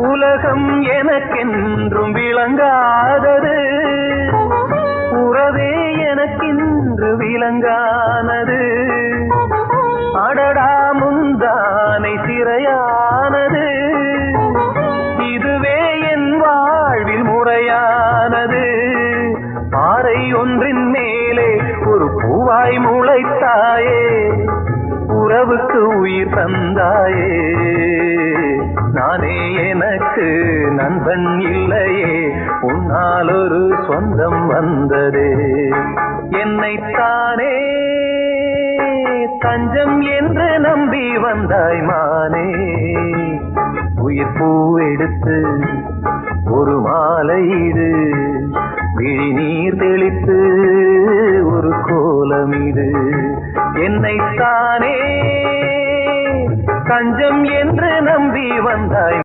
உலகம் எனக்கென்றும் விளங்காதது, உறவே எனக்கென்று விளங்கானது. அடடா முந்தானை சிறையானது, இதுவே என் வாழ்வில் முறையானது. பாறை ஒன்றின் மேலே ஒரு பூவாய் முளைத்தாயே, உறவுக்கு உயிர் தந்தாயே. நானே எனக்கு நண்பன் இல்லையே, உன்னால் ஒரு சொந்தம் வந்ததே. என்னைத்தானே தஞ்சம் என்று நம்பி வந்தாய் மானே. உயிர் பூவெடுத்து ஒரு மாலையிடு, விழி நீர் தெளித்து ஒரு கோலமிடு. என்னைத்தானே தஞ்சம் என்று நம்பி வந்தாய்